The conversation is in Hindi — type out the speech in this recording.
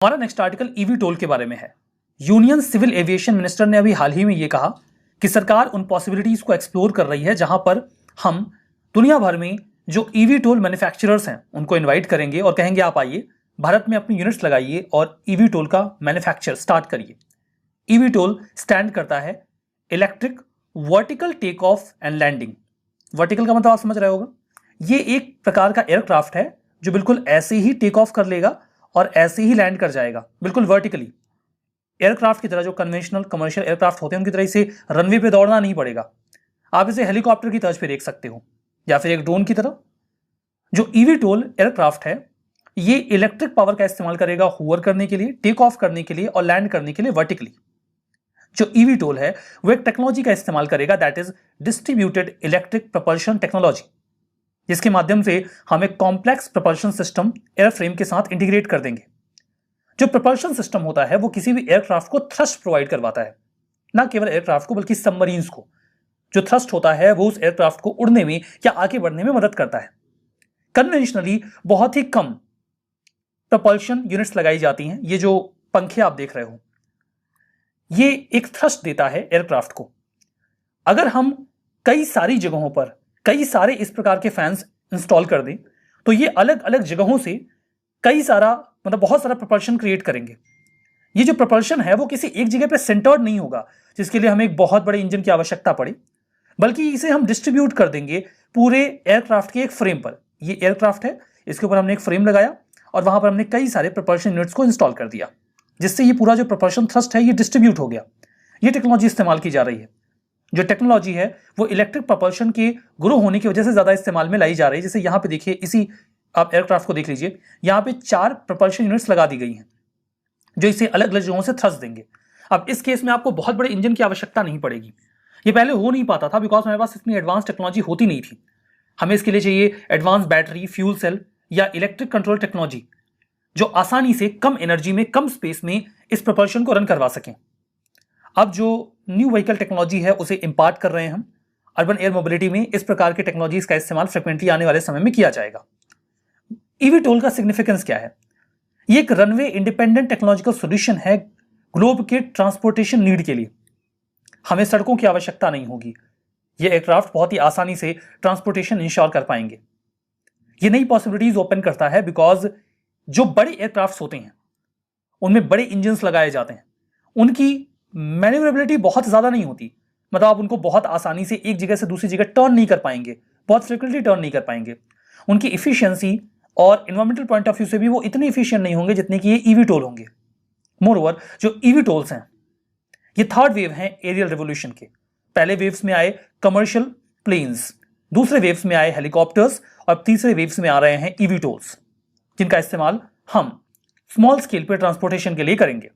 हमारा नेक्स्ट आर्टिकल ईवी टोल के बारे में है। यूनियन सिविल एविएशन मिनिस्टर ने अभी हाल ही में यह कहा कि सरकार उन पॉसिबिलिटीज को एक्सप्लोर कर रही है जहां पर हम दुनिया भर में जो ईवी टोल मैन्युफैक्चरर्स हैं उनको इनवाइट करेंगे और कहेंगे आप आइए भारत में अपनी यूनिट्स लगाइए और ईवी टोल का मैन्युफैक्चर स्टार्ट करिए। ईवी टोल स्टैंड करता है electric vertical take off and landing. Vertical का मतलब आप समझ रहे होगा, ये एक प्रकार का एयरक्राफ्ट है जो बिल्कुल ऐसे ही टेक ऑफ कर लेगा और ऐसे ही लैंड कर जाएगा, बिल्कुल वर्टिकली। एयरक्राफ्ट की तरह जो कन्वेंशनल कमर्शियल एयरक्राफ्ट होते हैं उनकी तरह इसे रनवे पे दौड़ना नहीं पड़ेगा। आप इसे हेलीकॉप्टर की तर्ज पे देख सकते हो या फिर एक ड्रोन की तरह। जो ईवी टोल एयरक्राफ्ट है ये इलेक्ट्रिक पावर का इस्तेमाल करेगा होवर करने के लिए, टेक ऑफ करने के लिए और लैंड करने के लिए वर्टिकली। जो ईवी टोल है वो एक टेक्नोलॉजी का इस्तेमाल करेगा that is distributed electric propulsion technology, जिसके माध्यम से हम एक कॉम्प्लेक्स प्रपल्शन सिस्टम एयरफ्रेम के साथ इंटीग्रेट कर देंगे। जो प्रपल्शन सिस्टम होता है वो किसी भी एयरक्राफ्ट को थ्रस्ट प्रोवाइड करवाता है, ना केवल एयरक्राफ्ट को बल्कि सबमरीन्स को। जो थ्रस्ट होता है वो उस एयरक्राफ्ट को उड़ने में या आगे बढ़ने में मदद करता है। कन्वेंशनली बहुत ही कम प्रपल्शन यूनिट्स लगाई जाती हैं। ये जो पंखे आप देख रहे हो ये एक थ्रस्ट देता है एयरक्राफ्ट को। अगर हम कई सारी जगहों पर कई सारे इस प्रकार के फैंस इंस्टॉल कर दें तो ये अलग अलग जगहों से कई सारा मतलब बहुत सारा प्रपल्शन क्रिएट करेंगे। ये जो प्रपल्शन है वो किसी एक जगह पे सेंटर्ड नहीं होगा जिसके लिए हमें एक बहुत बड़े इंजन की आवश्यकता पड़े, बल्कि इसे हम डिस्ट्रीब्यूट कर देंगे पूरे एयरक्राफ्ट के एक फ्रेम पर। ये एयरक्राफ्ट है, इसके ऊपर हमने एक फ्रेम लगाया और वहां पर हमने कई सारे प्रपल्शन यूनिट्स को इंस्टॉल कर दिया, जिससे ये पूरा जो प्रपल्शन थ्रस्ट है ये डिस्ट्रीब्यूट हो गया। ये टेक्नोलॉजी इस्तेमाल की जा रही है। जो टेक्नोलॉजी है वो इलेक्ट्रिक प्रपल्शन के ग्रो होने की वजह से ज्यादा इस्तेमाल में लाई जा रही है। जैसे यहाँ पे देखिए, इसी आप एयरक्राफ्ट को देख लीजिए, यहाँ पे 4 प्रपल्शन यूनिट्स लगा दी गई हैं जो इसे अलग अलग जगहों से थ्रस्ट देंगे। अब इस केस में आपको बहुत बड़े इंजन की आवश्यकता नहीं पड़ेगी। ये पहले हो नहीं पाता था बिकॉज हमारे पास इतनी एडवांस टेक्नोलॉजी होती नहीं थी। हमें इसके लिए चाहिए एडवांस बैटरी, फ्यूल सेल या इलेक्ट्रिक कंट्रोल टेक्नोलॉजी जो आसानी से कम एनर्जी में कम स्पेस में इस प्रपल्शन को रन करवा सकें। अब जो न्यू व्हीकल टेक्नोलॉजी है उसे इंपार्ट कर रहे हैं हम। अर्बन एयर मोबिलिटी में इस प्रकार के टेक्नोलॉजीज का इस्तेमाल फ्रिक्वेंटली आने वाले समय में किया जाएगा। ईवी टोल का सिग्निफिकेंस क्या है? ये एक रनवे इंडिपेंडेंट टेक्नोलॉजिकल सॉल्यूशन है ग्लोब के ट्रांसपोर्टेशन नीड के लिए। हमें सड़कों की आवश्यकता नहीं होगी। ये एयरक्राफ्ट बहुत ही आसानी से ट्रांसपोर्टेशन इंश्योर कर पाएंगे। ये नई पॉसिबिलिटीज ओपन करता है बिकॉज जो बड़े एयरक्राफ्ट होते हैं उनमें बड़े इंजन्स लगाए जाते हैं, उनकी मैन्यूवरेबिलिटी बहुत ज्यादा नहीं होती। मतलब आप उनको बहुत आसानी से एक जगह से दूसरी जगह टर्न नहीं कर पाएंगे, बहुत फ्रिक्वेंटली टर्न नहीं कर पाएंगे। उनकी इफिशियंसी और इन्वायरमेंटल पॉइंट ऑफ व्यू से भी वो इतने इफिशियंट नहीं होंगे जितने कि ये ईवी टोल होंगे। मोरओवर जो ईवी टोल्स हैं ये थर्ड वेव हैं एरियल रिवोल्यूशन के। पहले वेव्स में आए कमर्शियल प्लेन्स, दूसरे वेव्स में आए हेलीकॉप्टर्स और तीसरे वेव्स में आ रहे हैं ईवी टोल्स, जिनका इस्तेमाल हम स्मॉल स्केल पर ट्रांसपोर्टेशन के लिए करेंगे।